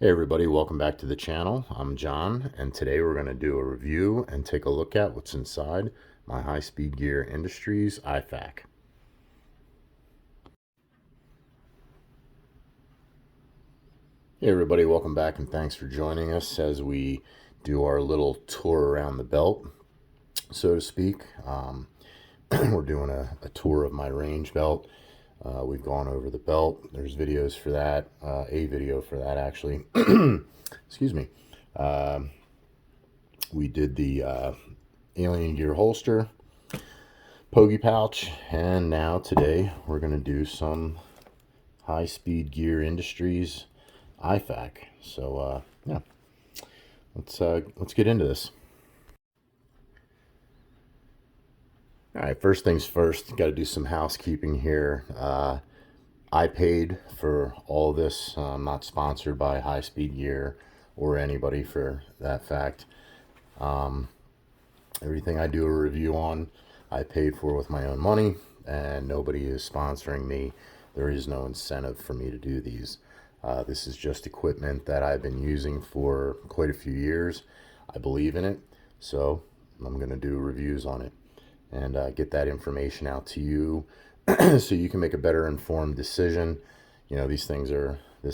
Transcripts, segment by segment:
Hey everybody, welcome back to the channel. I'm John, and today we're going to do a review and take a look at what's inside my high-speed gear Industries IFAK. Hey everybody, welcome back and thanks for joining us as we do our little tour around the belt, so to speak. We're doing a tour of my range belt. We've gone over the belt. There's videos for that, a video for that actually. Excuse me. We did the alien gear holster, pogey pouch, and now today we're going to do some high-speed gear Industries IFAK. So yeah, let's get into this. All right, first things first, got to do some housekeeping here. I paid for all this. I'm not sponsored by High Speed Gear or anybody for that fact. Everything I do a review on, I paid for with my own money, and nobody is sponsoring me. There is no incentive for me to do these. This is just equipment that I've been using for quite a few years. I believe in it, so I'm going to do reviews on it and get that information out to you so you can make a better informed decision. You know, these things are the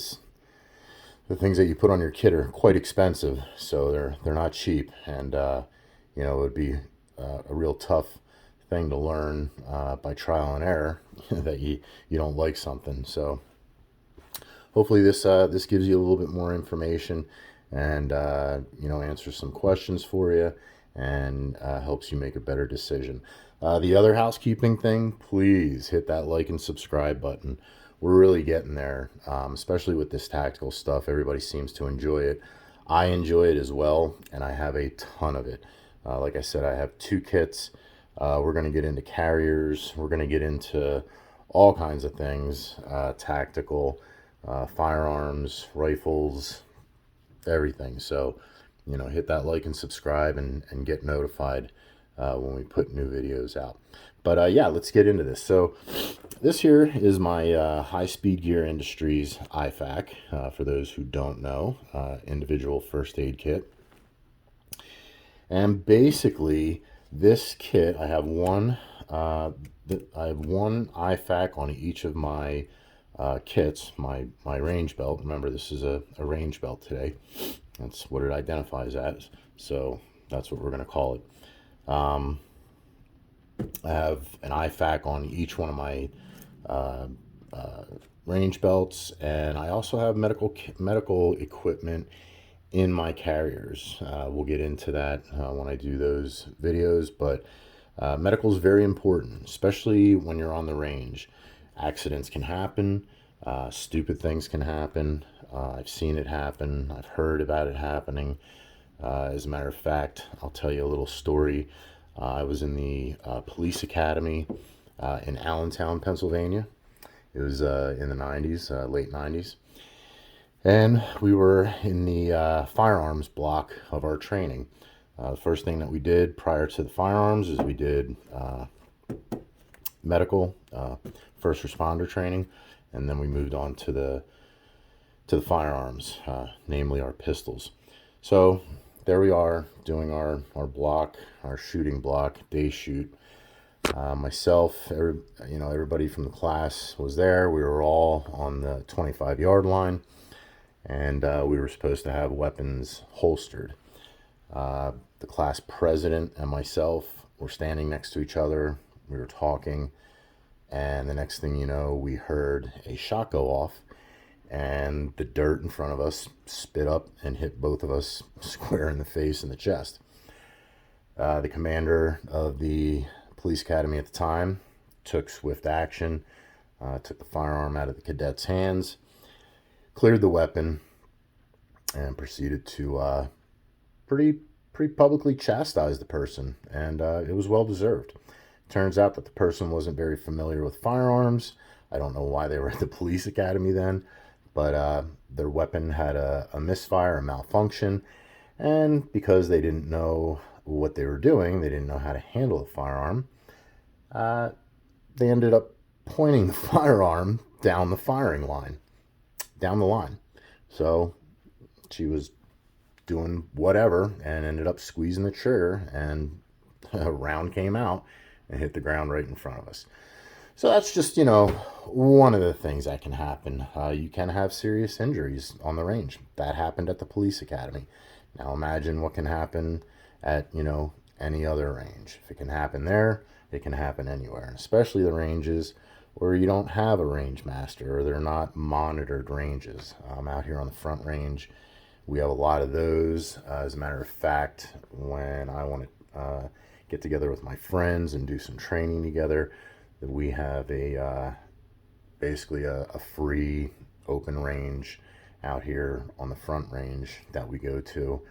things that you put on your kit are quite expensive, so they're not cheap, and you know, it would be a real tough thing to learn by trial and error that you don't like something. So hopefully this gives you a little bit more information and you know, answers some questions for you and helps you make a better decision. The other housekeeping thing, please hit that like and subscribe button. We're really getting there, especially with this tactical stuff. Everybody seems to enjoy it. I enjoy it as well, and I have a ton of it. Like I said, I have 2 kits. We're going to get into carriers. We're going to get into all kinds of things, tactical, firearms, rifles, everything. So, you know, hit that like and subscribe and get notified when we put new videos out. But yeah, let's get into this. So this here is my High Speed Gear Industries IFAK, for those who don't know, individual first aid kit. And basically, this kit, I have one IFAK on each of my kits, my range belt. Remember, this is a range belt today. That's what it identifies as. So that's what we're going to call it. I have an IFAK on each one of my range belts, and I also have medical equipment in my carriers. We'll get into that when I do those videos, but medical is very important, especially when you're on the range. Accidents can happen, stupid things can happen. I've seen it happen, I've heard about it happening. As a matter of fact, I'll tell you a little story. I was in the police academy in Allentown, Pennsylvania. It was in the 90s, late 90s. And we were in the firearms block of our training. The first thing that we did prior to the firearms is we did medical, first responder training, and then we moved on to the firearms, namely our pistols. So there we are doing our block, our shooting block, day shoot. Myself, everybody from the class was there. We were all on the 25-yard line, and we were supposed to have weapons holstered. The class president and myself were standing next to each other. We were talking, and the next thing you know, we heard a shot go off, and the dirt in front of us spit up and hit both of us square in the face and the chest. The commander of the police academy at the time took swift action, took the firearm out of the cadet's hands, cleared the weapon, and proceeded to pretty publicly chastise the person, and it was well deserved. Turns out that the person wasn't very familiar with firearms. I don't know why they were at the police academy then, but their weapon had a misfire, a malfunction, and because they didn't know what they were doing, they didn't know how to handle the firearm, they ended up pointing the firearm down the firing line, down the line. So she was doing whatever and ended up squeezing the trigger, and a round came out and hit the ground right in front of us. So that's just, you know, one of the things that can happen. You can have serious injuries on the range. That happened at the police academy. Now imagine what can happen at, you know, any other range. If it can happen there, it can happen anywhere, and especially the ranges where you don't have a range master or they're not monitored ranges. Out here on the Front Range, we have a lot of those. As a matter of fact, when I want to get together with my friends and do some training together, we have basically a free open range out here on the Front Range that we go to,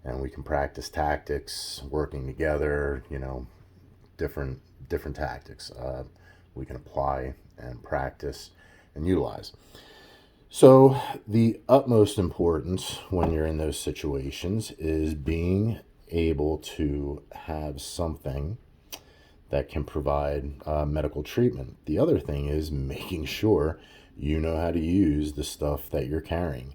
and we can practice tactics, working together, you know, different tactics we can apply and practice and utilize. So the utmost importance when you're in those situations is being able to have something that can provide medical treatment. The other thing is making sure you know how to use the stuff that you're carrying.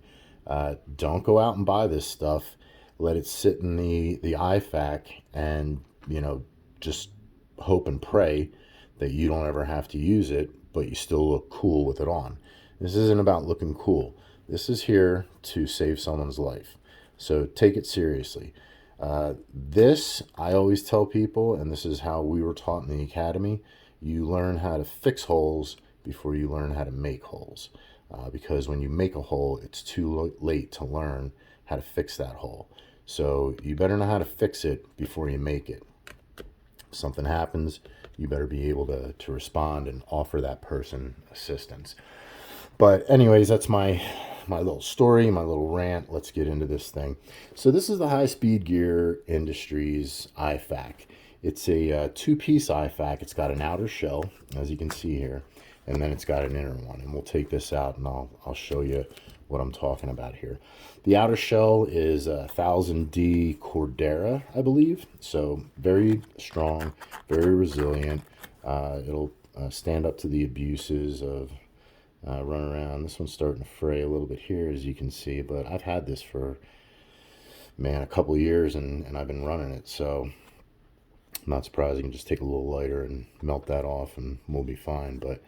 Don't go out and buy this stuff. Let it sit in the IFAK and, you know, just hope and pray that you don't ever have to use it, but you still look cool with it on. This isn't about looking cool. This is here to save someone's life. So take it seriously. This, I always tell people, and this is how we were taught in the academy, you learn how to fix holes before you learn how to make holes. Because when you make a hole, it's too late to learn how to fix that hole. So you better know how to fix it before you make it. If something happens, you better be able to respond and offer that person assistance. But anyways, that's my little story, my little rant. Let's get into this thing. So this is the High Speed Gear Industries IFAK. It's a two-piece IFAK. It's got an outer shell, as you can see here, and then it's got an inner one. And we'll take this out and I'll show you what I'm talking about here. The outer shell is a 1000D Cordura, I believe. So very strong, very resilient. It'll stand up to the abuses of run around. This one's starting to fray a little bit here, as you can see, but I've had this for, man, a couple of years, and I've been running it, so I'm not surprised. You can just take a little lighter and melt that off and we'll be fine. But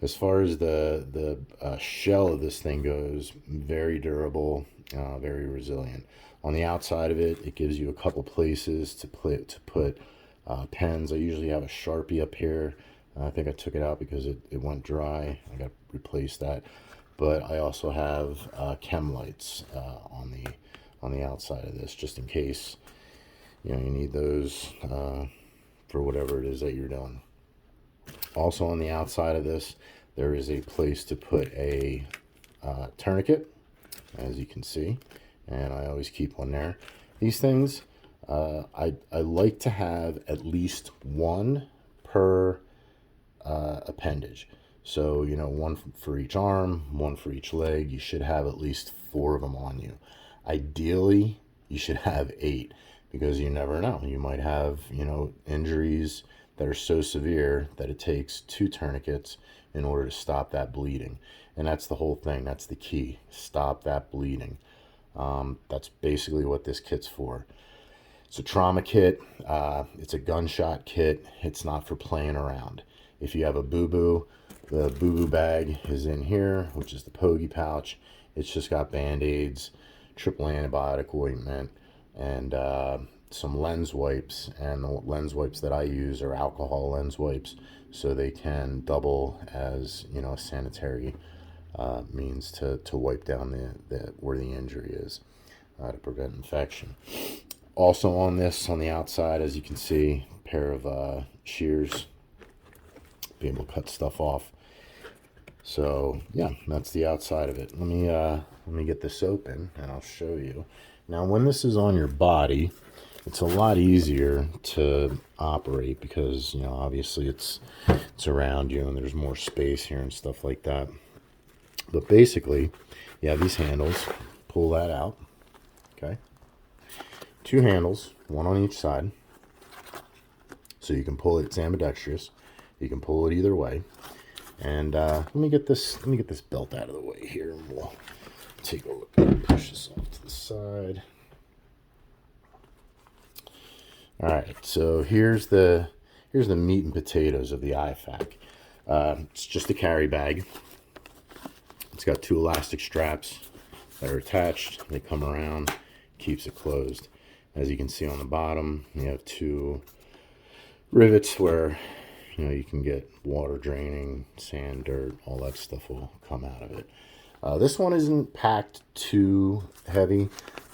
as far as the shell of this thing goes, very durable, very resilient. On the outside of it, it gives you a couple places to put pens. I usually have a Sharpie up here. I think I took it out because it went dry. I got to replace that. But I also have Chem lights on the outside of this, just in case, you know, you need those for whatever it is that you're doing. Also on the outside of this, there is a place to put a tourniquet, as you can see, and I always keep one there. These things, I like to have at least one per appendage. So, you know, one for each arm, one for each leg. You should have at least 4 of them on you. Ideally, you should have 8, because you never know. You might have, you know, injuries that are so severe that it takes 2 tourniquets in order to stop that bleeding. And that's the whole thing. That's the key. Stop that bleeding. That's basically what this kit's for. It's a trauma kit. It's a gunshot kit. It's not for playing around. If you have a boo-boo, the boo-boo bag is in here, which is the pogey pouch. It's just got Band-Aids, triple antibiotic ointment, and some lens wipes. And the lens wipes that I use are alcohol lens wipes, so they can double as, you know, a sanitary means to wipe down where the injury is to prevent infection. Also on this, on the outside, as you can see, a pair of shears. Be able to cut stuff off. So yeah, that's the outside of it. Let me get this open and I'll show you. Now, when this is on your body, it's a lot easier to operate because, you know, obviously it's around you and there's more space here and stuff like that. But basically, yeah, these handles, pull that out. Okay, 2 handles, one on each side, so you can pull it. It's ambidextrous. You can pull it either way. And let me get this belt out of the way here, and we'll take a look. Push this off to the side. All right, so here's the meat and potatoes of the IFAK. It's just a carry bag. It's got 2 elastic straps that are attached. They come around, keeps it closed. As you can see on the bottom, you have 2 rivets where you can get water draining, sand, dirt, all that stuff will come out of it. This one isn't packed too heavy.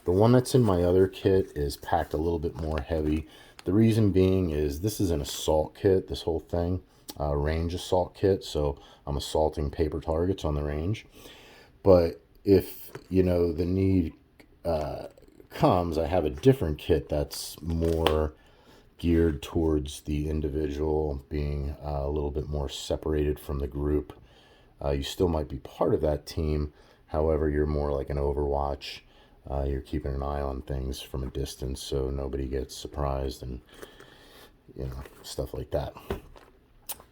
The one that's in my other kit is packed a little bit more heavy. The reason being is this is an assault kit, this whole thing, range assault kit. So I'm assaulting paper targets on the range. But if, the need comes, I have a different kit that's more geared towards the individual being a little bit more separated from the group. You still might be part of that team. However, you're more like an Overwatch. You're keeping an eye on things from a distance so nobody gets surprised and, stuff like that.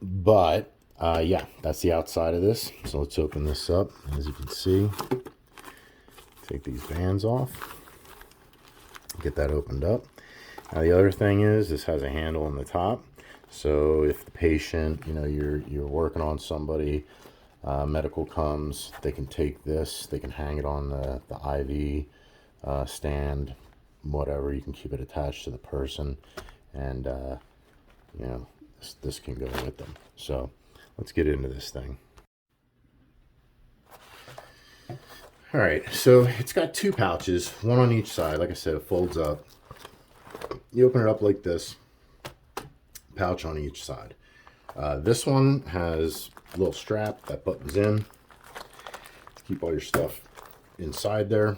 But, yeah, that's the outside of this. So let's open this up. As you can see, take these bands off. Get that opened up. Now the other thing is this has a handle on the top. So if the patient, you're working on somebody, medical comes, they can take this, they can hang it on the IV stand, whatever. You can keep it attached to the person, and this can go with them. So let's get into this thing. All right, so it's got 2 pouches, one on each side. Like I said, it folds up. You open it up like this, pouch on each side. This one has a little strap that buttons in to keep all your stuff inside there.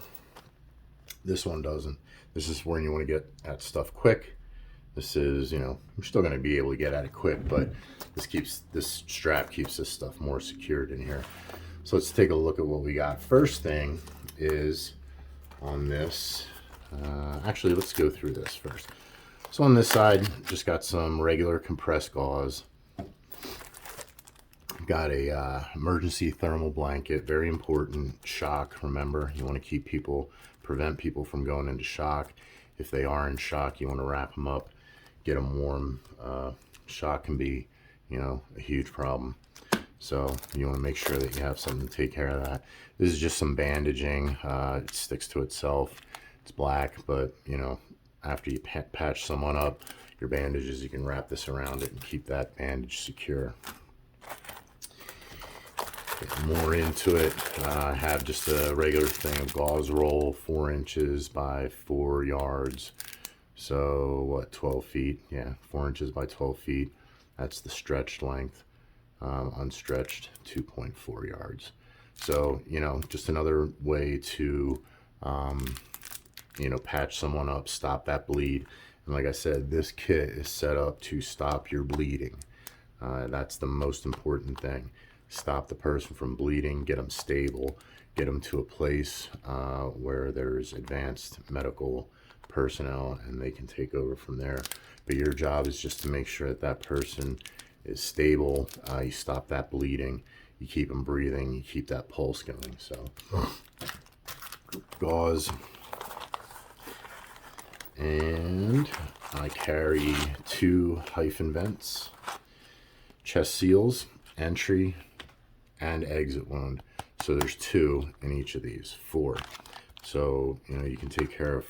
This one doesn't. This is where you want to get at stuff quick. This is, you're still going to be able to get at it quick, but this strap keeps this stuff more secured in here. So let's take a look at what we got. First thing is on this. Actually, let's go through this first. So on this side, just got some regular compressed gauze. Got a emergency thermal blanket, very important. Shock, remember, you want to prevent people from going into shock. If they are in shock, you want to wrap them up, get them warm. Shock can be, a huge problem. So you want to make sure that you have something to take care of that. This is just some bandaging. It sticks to itself. It's black, but after you patch someone up, your bandages, you can wrap this around it and keep that bandage secure. Get more into it. I have just a regular thing of gauze roll, 4 inches by 4 yards. So what, 12 feet? Yeah, 4 inches by 12 feet. That's the stretched length. Unstretched, 2.4 yards. So, just another way to, patch someone up, stop that bleed. And like I said, this kit is set up to stop your bleeding. That's the most important thing. Stop the person from bleeding, get them stable, get them to a place where there's advanced medical personnel and they can take over from there. But your job is just to make sure that that person is stable. You stop that bleeding, you keep them breathing, you keep that pulse going. So gauze, and I carry 2 hyphen vents, chest seals, entry and exit wound. So there's 2 in each of these, 4. So you can take care of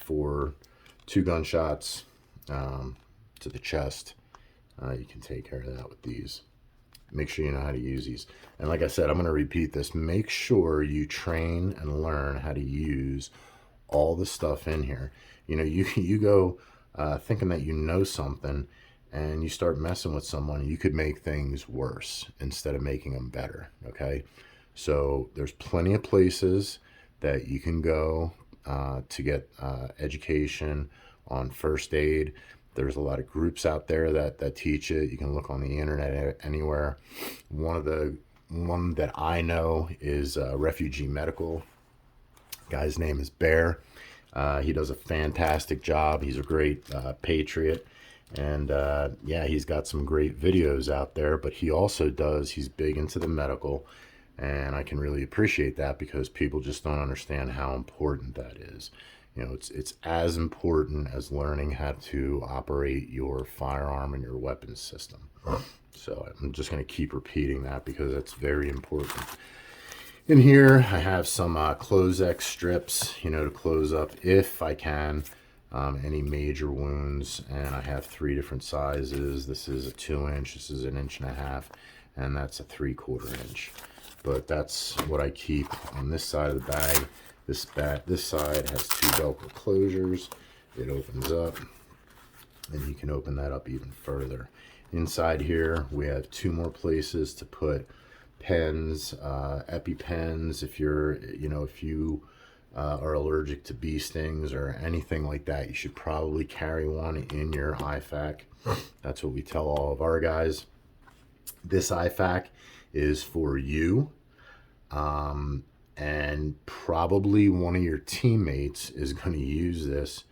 2 gunshots to the chest. You can take care of that with these. Make sure you know how to use these. And like I said, I'm going to repeat this. Make sure you train and learn how to use all the stuff in here. You go thinking that you know something and you start messing with someone, you could make things worse instead of making them better, okay? So there's plenty of places that you can go to get education on first aid. There's a lot of groups out there that teach it. You can look on the internet anywhere. One that I know is Refugee Medical. Guy's name is Bear. He does a fantastic job. He's a great patriot. And yeah, he's got some great videos out there, but he also he's big into the medical. And I can really appreciate that because people just don't understand how important that is. You know, it's as important as learning how to operate your firearm and your weapons system. So I'm just going to keep repeating that because that's very important. In here, I have some Close-X strips, you know, to close up, if I can, any major wounds. And I have 3 different sizes. This is a 2-inch, this is an 1.5 inch, and that's a 3/4 inch. But that's what I keep on this side of the bag. This side has 2 Velcro closures. It opens up, and you can open that up even further. Inside here, we have 2 more places to put pens, EpiPens. If you are allergic to bee stings or anything like that, you should probably carry one in your IFAK. That's what we tell all of our guys. This IFAK is for you, and probably one of your teammates is going to use this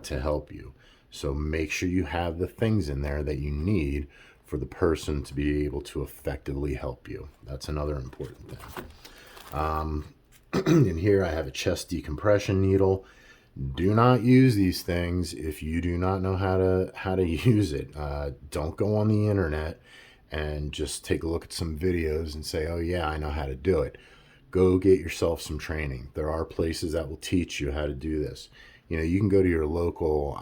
to help you. So make sure you have the things in there that you need for the person to be able to effectively help you. That's another important thing. In here, I have a chest decompression needle. Do not use these things if you do not know how to use it. Don't go on the internet and just take a look at some videos and say, oh yeah, I know how to do it. Go get yourself some training. There are places that will teach you how to do this. You know, you can go to your local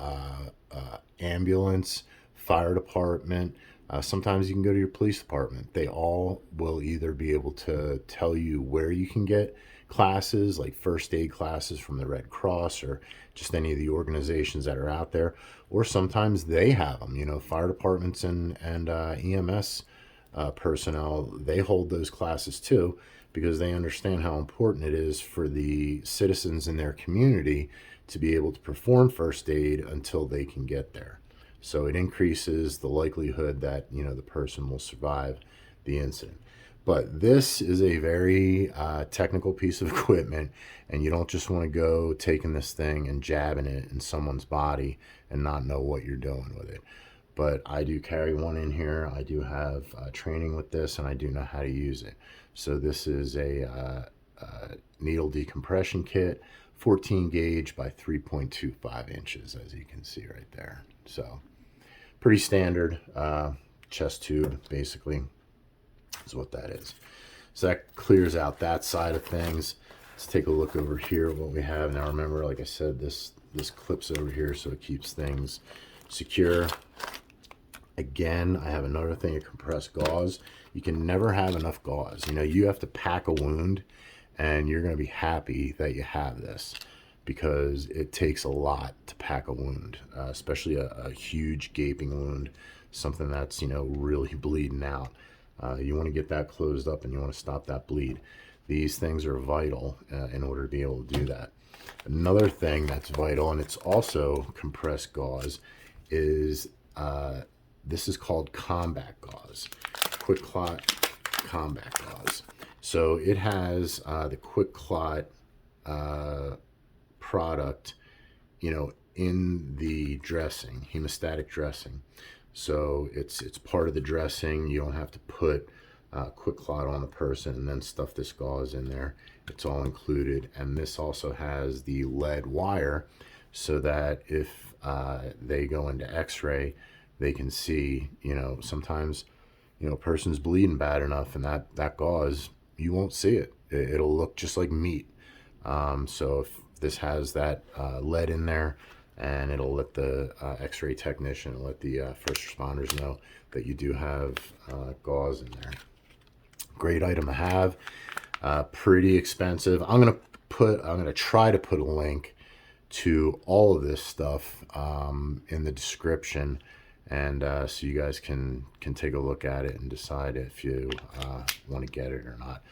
ambulance, fire department. Sometimes you can go to your police department. They all will either be able to tell you where you can get classes, like first aid classes from the Red Cross or just any of the organizations that are out there, or sometimes they have them. You know, fire departments and EMS personnel, they hold those classes too, because they understand how important it is for the citizens in their community to be able to perform first aid until they can get there. So it increases the likelihood that, you know, the person will survive the incident. But this is a very technical piece of equipment, and you don't just want to go taking this thing and jabbing it in someone's body and not know what you're doing with it. But I do carry one in here. I do have training with this, and I do know how to use it. So this is a needle decompression kit, 14 gauge by 3.25 inches, as you can see right there. So pretty standard chest tube, basically, is what that is. So that clears out that side of things. Let's take a look over here at what we have. Now remember, like I said, this clips over here so it keeps things secure. Again, I have another thing of compressed gauze. You can never have enough gauze. You know, you have to pack a wound, and you're going to be happy that you have this, because it takes a lot to pack a wound, especially a huge gaping wound, something that's, you know, really bleeding out. You want to get that closed up, and you want to stop that bleed. These things are vital in order to be able to do that. Another thing that's vital, and it's also compressed gauze, is this is called combat gauze, quick clot combat gauze. So it has the quick clot product, you know, in the dressing, hemostatic dressing. So it's part of the dressing. You don't have to put quick clot on the person and then stuff this gauze in there. It's all included. And this also has the lead wire, so that if they go into x-ray, they can see, you know, sometimes, you know, a person's bleeding bad enough, and that gauze, you won't see it. It'll look just like meat. So if this has that lead in there, and it'll let the x-ray technician, let the first responders know that you do have gauze in there. Great item to have. Pretty expensive. I'm gonna try to put a link to all of this stuff in the description, and so you guys can take a look at it and decide if you want to get it or not.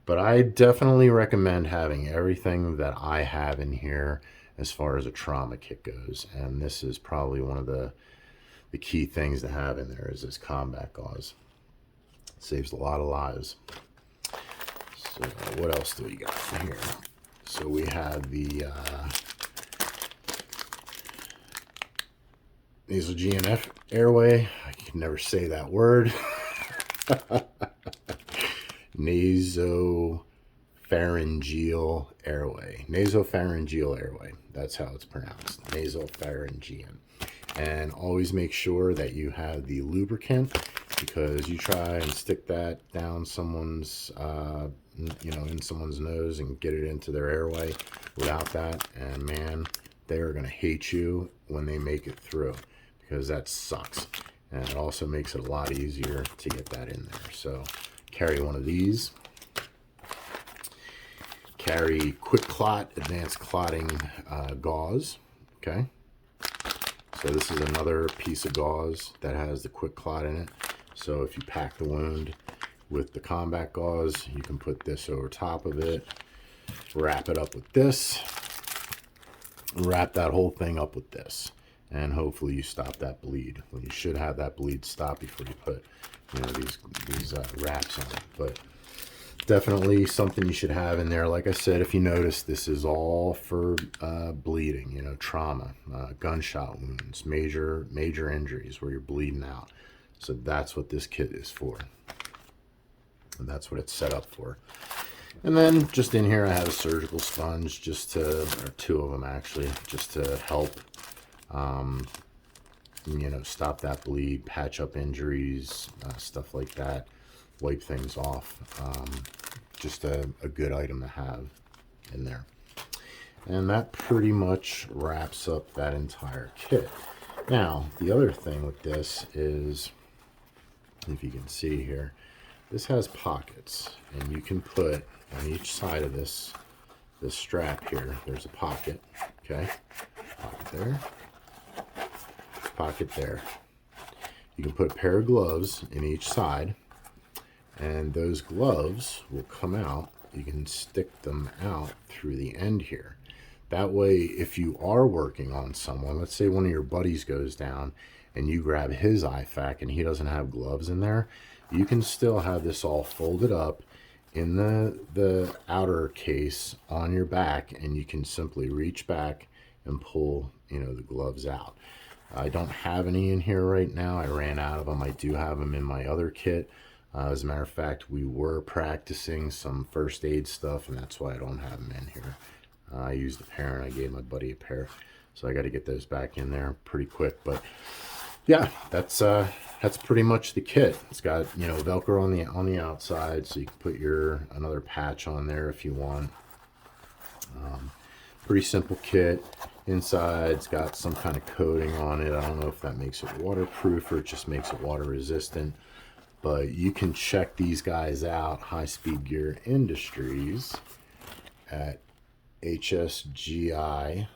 But I definitely recommend having everything that I have in here as far as a trauma kit goes, and this is probably one of the key things to have in there, is this combat gauze. Saves a lot of lives. So what else do we got in here? So we have the nasal GNF airway. I can never say that word. nasopharyngeal airway. Nasopharyngeal airway. That's how it's pronounced. Nasopharyngean. And always make sure that you have the lubricant, because you try and stick that down someone's, in someone's nose and get it into their airway without that, and man, they are going to hate you when they make it through, because that sucks. And it also makes it a lot easier to get that in there. So carry one of these. Carry quick clot advanced clotting gauze. Okay. So this is another piece of gauze that has the quick clot in it. So if you pack the wound with the combat gauze, you can put this over top of it, wrap it up with this, wrap that whole thing up with this, and hopefully you stop that bleed. Well, you should have that bleed stop before you put, these wraps on it. But definitely something you should have in there. Like I said, if you notice, this is all for bleeding, trauma, gunshot wounds, major injuries where you're bleeding out. So that's what this kit is for. And that's what it's set up for. And then just in here, I have a surgical sponge, or two of them actually, just to help, stop that bleed, patch up injuries, stuff like that. Wipe things off. Just a good item to have in there. And that pretty much wraps up that entire kit. Now, the other thing with this is, if you can see here, this has pockets, and you can put on each side of this strap here, there's a pocket, okay? Pocket there, pocket there. You can put a pair of gloves in each side, and those gloves will come out. You can stick them out through the end here. That way, if you are working on someone, let's say one of your buddies goes down and you grab his IFAK and he doesn't have gloves in there, you can still have this all folded up in the outer case on your back, and you can simply reach back and pull, the gloves out. I don't have any in here right now. I ran out of them. I do have them in my other kit. As a matter of fact, we were practicing some first aid stuff, and that's why I don't have them in here. I used a pair, and I gave my buddy a pair. So I got to get those back in there pretty quick. But yeah, that's pretty much the kit. It's got, Velcro on the outside, so you can put another patch on there if you want. Pretty simple kit. Inside, it's got some kind of coating on it. I don't know if that makes it waterproof or it just makes it water resistant. But you can check these guys out, High Speed Gear Industries, at hsgi.com,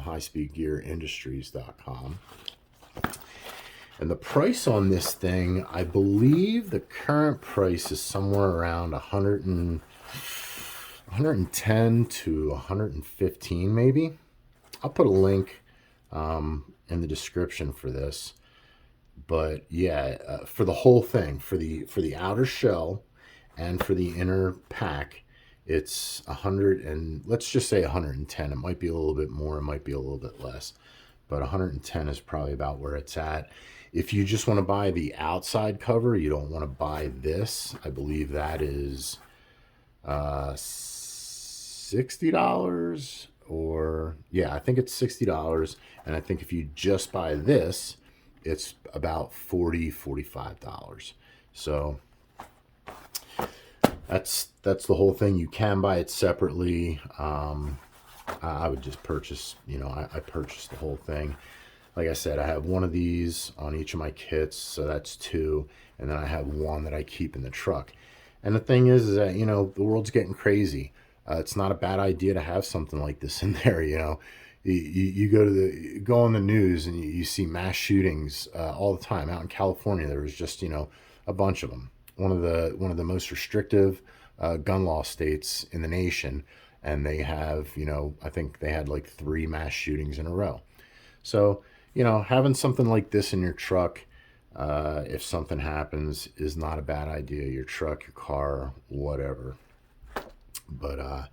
highspeedgearindustries.com. And the price on this thing, I believe the current price is somewhere around 110 to 115 maybe. I'll put a link in the description for this. But yeah, for the whole thing, for the outer shell and for the inner pack, it's 100 and let's just say 110. It might be a little bit more, it might be a little bit less, but 110 is probably about where it's at. If you just want to buy the outside cover, you don't want to buy this. I believe that is $60, or yeah, I think it's $60. And I think if you just buy this, it's about $45. So that's the whole thing. You can buy it separately. I would just purchase, I purchased the whole thing. Like I said, I have one of these on each of my kits, so that's two, and then I have one that I keep in the truck. And the thing is that, the world's getting crazy. It's not a bad idea to have something like this in there, You go on the news and you see mass shootings all the time. Out in California, there was just, a bunch of them. One of the most restrictive gun law states in the nation, and they have, I think they had like 3 mass shootings in a row. So, having something like this in your truck, if something happens, is not a bad idea. Your truck, your car, whatever. But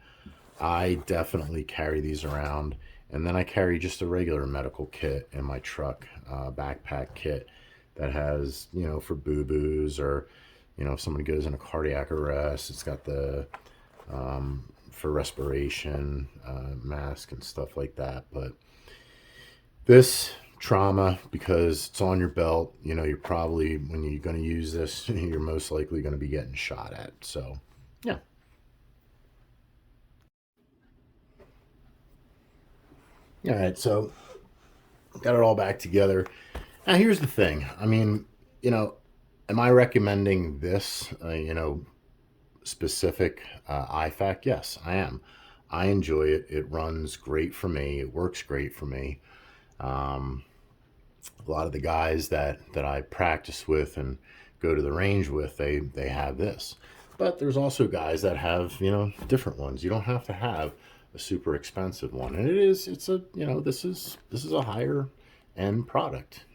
I definitely carry these around. And then I carry just a regular medical kit in my truck, backpack kit that has, for boo-boos or, you know, if somebody goes in a cardiac arrest, it's got the for respiration mask and stuff like that. But this trauma, because it's on your belt, you know, you're probably, when you're going to use this, you're most likely going to be getting shot at. So yeah. All right, so got it all back together. Now here's the thing. I mean, you know, am I recommending this, you know, specific IFAK? Yes, I am. I enjoy it. It runs great for me. It works great for me. Um, a lot of the guys that I practice with and go to the range with, they have this. But there's also guys that have, you know, different ones. You don't have to have a super expensive one. And it's a, you know, this is a higher end product.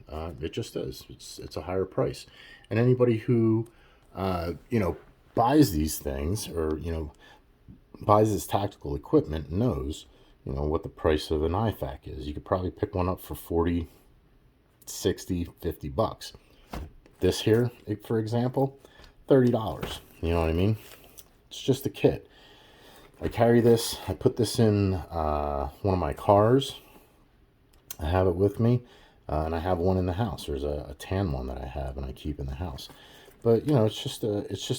It just is. It's a higher price. And anybody who, you know, buys these things, or, you know, buys this tactical equipment knows, you know, what the price of an IFAK is. You could probably pick one up for 40, 60, 50 bucks. This here, for example, $30. You know what I mean? It's just a kit. I carry this. I put this in one of my cars. I have it with me, and I have one in the house. There's a tan one that I have and I keep in the house. But you know, it's just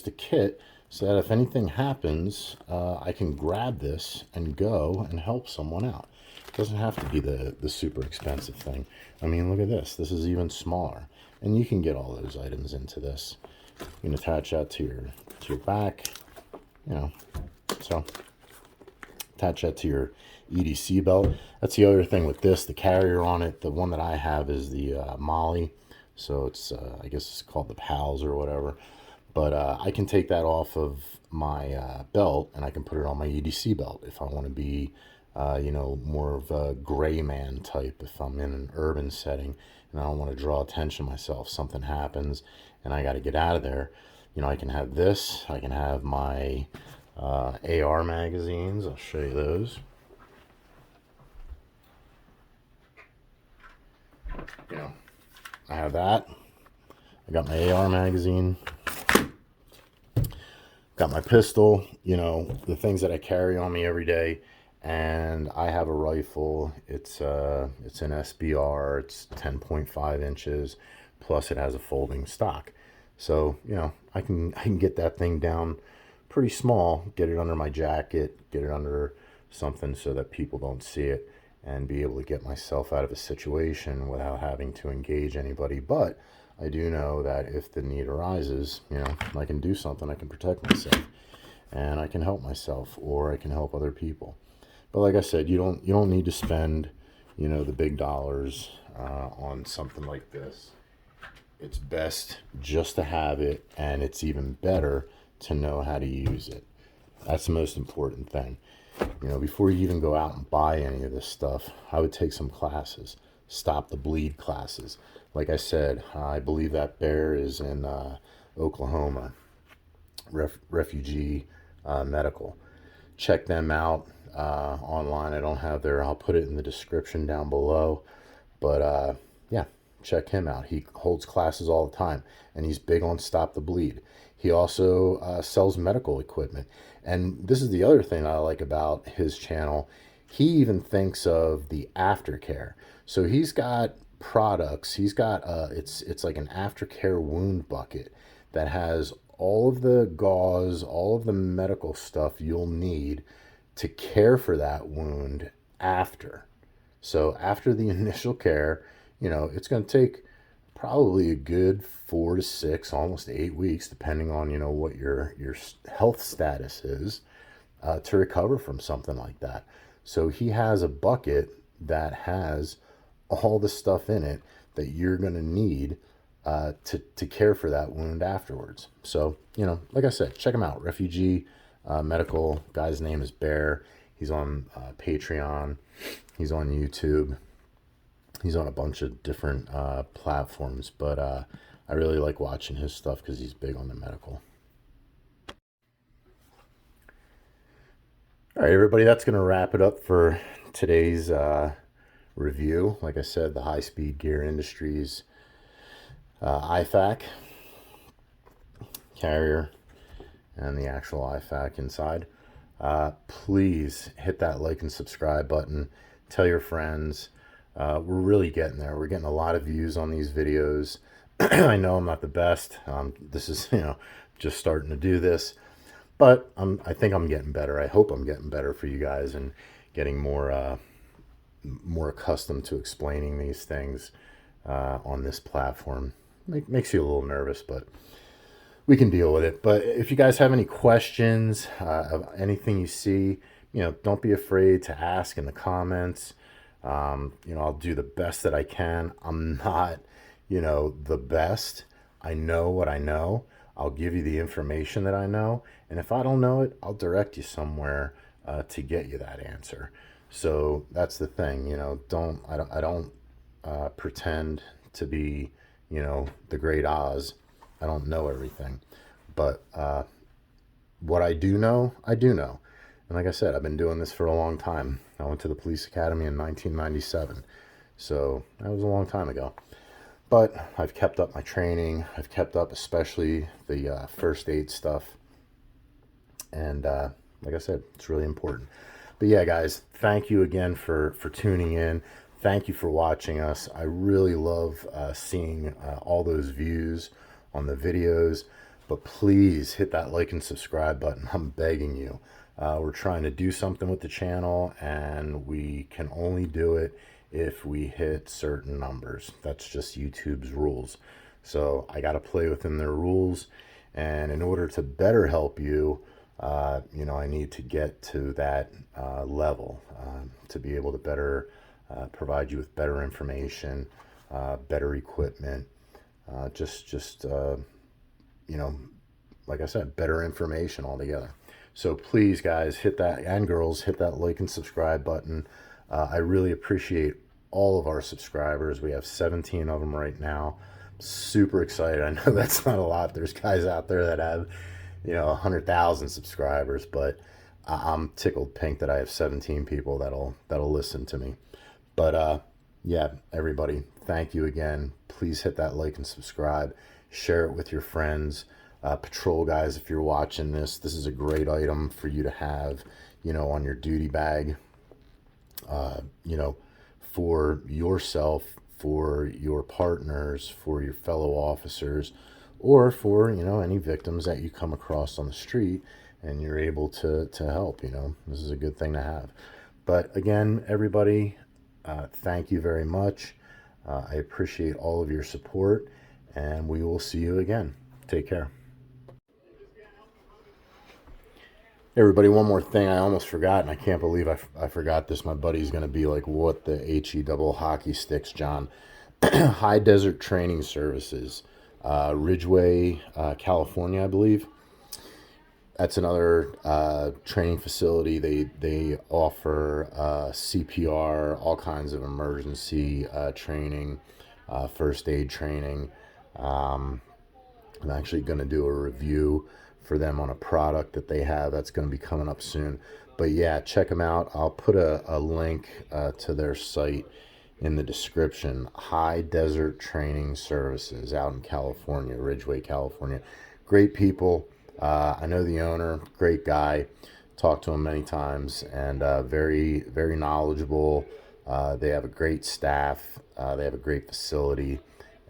a kit, so that if anything happens, I can grab this and go and help someone out. It doesn't have to be the super expensive thing. I mean, look at this. This is even smaller, and you can get all those items into this. You can attach that to your back, you know. So attach that to your EDC belt. That's the other thing with this. The carrier on it, the one that I have is the MOLLE. So it's, I guess it's called the PALS or whatever. But I can take that off of my belt, and I can put it on my EDC belt if I want to be, you know, more of a gray man type. If I'm in an urban setting and I don't want to draw attention to myself, something happens and I got to get out of there. You know, I can have this. I can have my AR magazines. I'll show you those. You know, I have that. I got my AR magazine. Got my pistol. You know, the things that I carry on me every day. And I have a rifle. It's an SBR. It's 10.5 inches. Plus, it has a folding stock. So you know, I can get that thing down pretty small. Get it under my jacket. Get it under something so that people don't see it, and be able to get myself out of a situation without having to engage anybody. But I do know that if the need arises, you know, I can do something. I can protect myself, and I can help myself, or I can help other people. But like I said, you don't need to spend, you know, the big dollars on something like this. It's best just to have it, and it's even better to know how to use it. That's the most important thing. You know, before you even go out and buy any of this stuff, I would take some classes. Stop the bleed classes. Like I said, I believe that bear is in Oklahoma, refugee medical. Check them out online. I don't have their, I'll put it in the description down below. But yeah, check him out. He holds classes all the time, and he's big on stop the bleed. He also sells medical equipment. And this is the other thing I like about his channel. He even thinks of the aftercare. So he's got products. He's got it's like an aftercare wound bucket that has all of the gauze, all of the medical stuff you'll need to care for that wound after. So after the initial care, you know, it's going to take probably a good 4 to 6, almost 8 weeks, depending on, you know, what your health status is, to recover from something like that. So he has a bucket that has all the stuff in it that you're going to need to care for that wound afterwards. So, you know, like I said, check him out. Refugee medical. Guy's name is Bear. He's on Patreon. He's on YouTube. He's on a bunch of different platforms, but I really like watching his stuff because he's big on the medical. All right, everybody, that's going to wrap it up for today's review. Like I said, the High Speed Gear Industries IFAK. carrier and the actual IFAK inside. Please hit that like and subscribe button. Tell your friends. We're really getting there. We're getting a lot of views on these videos. I know I'm not the best. This is, just starting to do this, but I think I'm getting better. I hope I'm getting better for you guys and getting more accustomed to explaining these things on this platform. Makes you a little nervous, but we can deal with it. But if you guys have any questions of anything you see, don't be afraid to ask in the comments. I'll do the best that I can. I'm not, the best. I know what I know. I'll give you the information that I know. And if I don't know it, I'll direct you somewhere to get you that answer. So that's the thing, I don't pretend to be, the great Oz. I don't know everything. But what I do know, I do know. And like I said, I've been doing this for a long time. I went to the police academy in 1997. So that was a long time ago. But I've kept up my training. I've kept up especially the first aid stuff. And like I said, it's really important. But yeah, guys, thank you again for tuning in. Thank you for watching us. I really love seeing all those views on the videos. But please hit that like and subscribe button. I'm begging you. We're trying to do something with the channel, and we can only do it if we hit certain numbers. That's just YouTube's rules. So I got to play within their rules. And in order to better help you, I need to get to that level to be able to better provide you with better information, better equipment, like I said, better information altogether. So please, guys, hit that, and girls, hit that like and subscribe button. I really appreciate all of our subscribers. We have 17 of them right now. Super excited. I know that's not a lot. There's guys out there that have, 100,000 subscribers, but I'm tickled pink that I have 17 people that'll listen to me. But yeah, everybody, thank you again. Please hit that like and subscribe. Share it with your friends. Patrol guys, if you're watching this is a great item for you to have, on your duty bag, for yourself, for your partners, for your fellow officers, or for, any victims that you come across on the street and you're able to help. This is a good thing to have. But again, everybody, thank you very much. I appreciate all of your support, and we will see you again. Take care. Hey everybody, one more thing I almost forgot, and I can't believe I forgot this. My buddy's going to be like, what the HE double hockey sticks, John? High Desert Training Services, Ridgeway, California, I believe. That's another training facility. They offer CPR, all kinds of emergency training, first aid training. I'm actually going to do a review for them on a product that they have that's going to be coming up soon. But yeah, check them out. I'll put a link to their site in the description. High Desert Training Services out in California, Ridgeway, California. Great people. I know the owner, great guy. Talked to him many times, and very, very knowledgeable. They have a great staff. They have a great facility.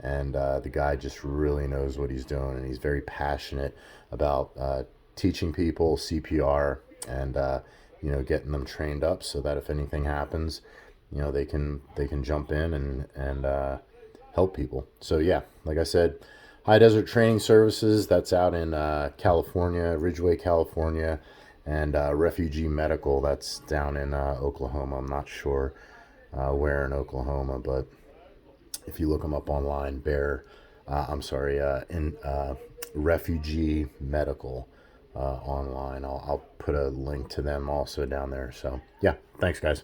And the guy just really knows what he's doing, and he's very passionate about teaching people CPR and getting them trained up so that if anything happens, they can jump in and help people. So yeah, like I said, High Desert Training Services, that's out in California, Ridgeway, California, and Refugee Medical, that's down in Oklahoma. I'm not sure where in Oklahoma, but if you look them up online, Refugee Medical online. I'll put a link to them also down there. So yeah, thanks guys.